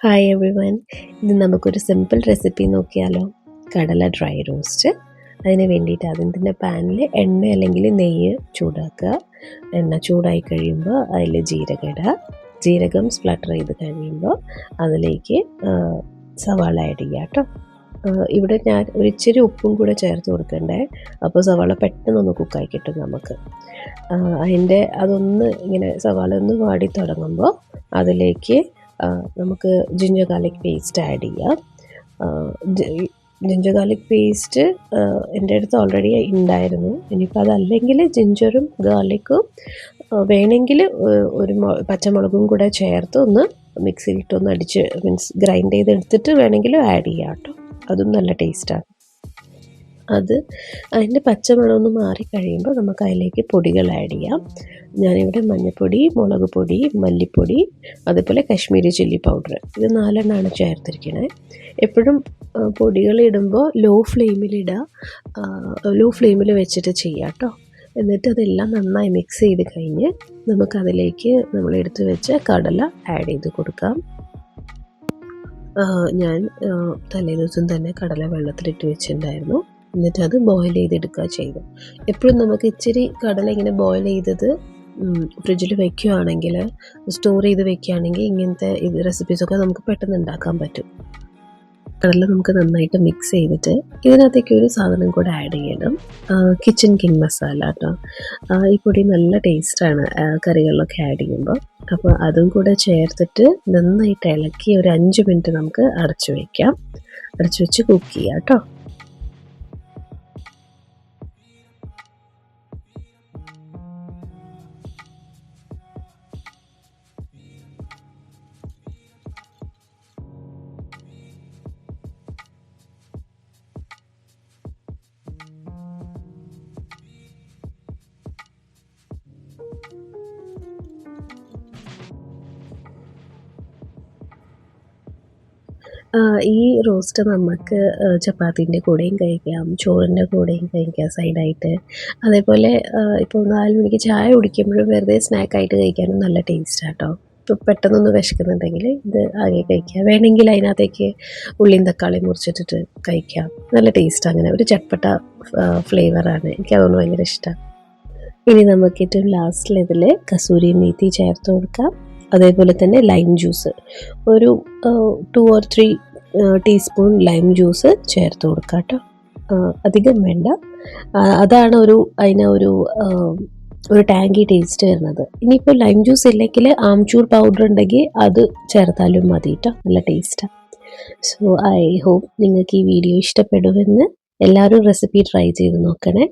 Hi every one. ഇത് നമുക്കൊരു simple recipe നോക്കിയാലോ? കടല ഡ്രൈ റോസ്റ്റ്. അതിന് വേണ്ടിയിട്ട് ആദ്യം തന്നെ പാനിൽ എണ്ണ അല്ലെങ്കിൽ നെയ്യ് ചൂടാക്കുക. എണ്ണ ചൂടായി കഴിയുമ്പോൾ അതിൽ ജീരകം സ്പ്ലട്ടർ ചെയ്ത് കഴിയുമ്പോൾ അതിലേക്ക് സവാള ആഡ് ചെയ്യുക കേട്ടോ. ഇവിടെ ഞാൻ ഒരിച്ചിരി ഉപ്പും കൂടെ ചേർത്ത് കൊടുക്കണ്ടേ, അപ്പോൾ സവാള പെട്ടെന്നൊന്ന് കുക്കായി കിട്ടും നമുക്ക്. അതൊന്ന് ഇങ്ങനെ സവാള ഒന്ന് വാടി തുടങ്ങുമ്പോൾ അതിലേക്ക് നമുക്ക് ജിഞ്ചർ ഗാർലിക് പേസ്റ്റ് ആഡ് ചെയ്യാം. ജിഞ്ചർ ഗാർലിക് പേസ്റ്റ് എൻ്റെ അടുത്ത് ഓൾറെഡി ഉണ്ടായിരുന്നു. ഇനിയിപ്പോൾ അതല്ലെങ്കിൽ ജിഞ്ചറും ഗാർലിക്കും വേണമെങ്കിൽ ഒരു പച്ചമുളകും കൂടെ ചേർത്ത് ഒന്ന് മിക്സിയിലിട്ടൊന്ന് അടിച്ച് ഗ്രൈൻഡ് ചെയ്തെടുത്തിട്ട് വേണമെങ്കിലും ആഡ് ചെയ്യാം കേട്ടോ. അതും നല്ല ടേസ്റ്റാണ്. അതിൻ്റെ പച്ചമണമൊന്ന് മാറിക്കഴിയുമ്പോൾ നമുക്ക് അതിലേക്ക് പൊടികൾ ആഡ് ചെയ്യാം. ഞാനിവിടെ മഞ്ഞൾപ്പൊടി, മുളക് പൊടി, മല്ലിപ്പൊടി, അതുപോലെ കാശ്മീരി ചില്ലി പൗഡർ, ഇത് 4 ചേർത്തിരിക്കണേ. എപ്പോഴും പൊടികൾ ഇടുമ്പോൾ ലോ ഫ്ലെയിമിൽ വെച്ചിട്ട് ചെയ്യാം കേട്ടോ. എന്നിട്ട് അതെല്ലാം നന്നായി മിക്സ് ചെയ്ത് കഴിഞ്ഞ് നമുക്കതിലേക്ക് നമ്മൾ എടുത്ത് വെച്ച കടല ആഡ് ചെയ്ത് കൊടുക്കാം. ഞാൻ തലേദിവസം തന്നെ കടല വെള്ളത്തിലിട്ട് വെച്ചിട്ടുണ്ടായിരുന്നു. എന്നിട്ട് അത് ബോയിൽ ചെയ്തെടുക്കുക ചെയ്തു. എപ്പോഴും നമുക്ക് ഇച്ചിരി കടല ഇങ്ങനെ ബോയിൽ ചെയ്തത് ഫ്രിഡ്ജിൽ വെക്കുകയാണെങ്കിൽ, സ്റ്റോർ ചെയ്ത് വെക്കുകയാണെങ്കിൽ ഇങ്ങനത്തെ റെസിപ്പീസൊക്കെ നമുക്ക് പെട്ടെന്ന് ഉണ്ടാക്കാൻ പറ്റും. കടല നമുക്ക് നന്നായിട്ട് മിക്സ് ചെയ്തിട്ട് ഇതിനകത്തേക്ക് ഒരു സാധനം കൂടെ ആഡ് ചെയ്യണം, കിച്ചൺ കിങ് മസാല കേട്ടോ. ഈ പൊടി നല്ല ടേസ്റ്റാണ് കറികളിലൊക്കെ ആഡ് ചെയ്യുമ്പോൾ. അപ്പോൾ അതും കൂടെ ചേർത്തിട്ട് നന്നായിട്ട് ഇളക്കി ഒരു 5 മിനിറ്റ് നമുക്ക് അടച്ചു വെച്ച് കുക്ക് ചെയ്യാം കേട്ടോ. ഈ റോസ്റ്റ് നമുക്ക് ചപ്പാത്തീൻ്റെ കൂടെയും കഴിക്കാം, ചോറിൻ്റെ കൂടെയും കഴിക്കാം സൈഡായിട്ട്. അതേപോലെ ഇപ്പോൾ 4 മണിക്ക് ചായ കുടിക്കുമ്പോഴും വെറുതെ സ്നാക്കായിട്ട് കഴിക്കാനും നല്ല ടേസ്റ്റാണ് കേട്ടോ. ഇപ്പോൾ പെട്ടെന്നൊന്ന് വിശക്കുന്നുണ്ടെങ്കിൽ ഇത് ആകെ കഴിക്കാം. വേണമെങ്കിൽ അതിനകത്തേക്ക് ഉള്ളിയും തക്കാളിയും മുറിച്ചിട്ടിട്ട് കഴിക്കാം. നല്ല ടേസ്റ്റ്. അങ്ങനെ ഒരു ചട്ടപ്പട്ട ഫ്ലേവറാണ്. എനിക്കതൊന്ന് ഭയങ്കര ഇഷ്ടമാണ്. ഇനി നമുക്ക് ഏറ്റവും ലാസ്റ്റിൽ ഇതിൽ കസൂരി മേത്തി ചേർത്ത് കൊടുക്കാം. അതേപോലെ തന്നെ ലൈം ജ്യൂസ്, ഒരു 2 or 3 ടീസ്പൂൺ ലൈം ജ്യൂസ് ചേർത്ത് കൊടുക്കാം കേട്ടോ. അധികം വേണ്ട. അതാണ് ഒരു ടാങ്കി ടേസ്റ്റ് വരുന്നത്. ഇനിയിപ്പോൾ ലൈം ജ്യൂസ് ഇല്ലെങ്കിൽ ആംചൂർ പൗഡർ ഉണ്ടെങ്കിൽ അത് ചേർത്താലും മതി കേട്ടോ. നല്ല ടേസ്റ്റാണ്. സോ ഐ ഹോപ്പ് നിങ്ങൾക്ക് ഈ വീഡിയോ ഇഷ്ടപ്പെടുമെന്ന്. എല്ലാവരും റെസിപ്പി ട്രൈ ചെയ്ത് നോക്കണേ.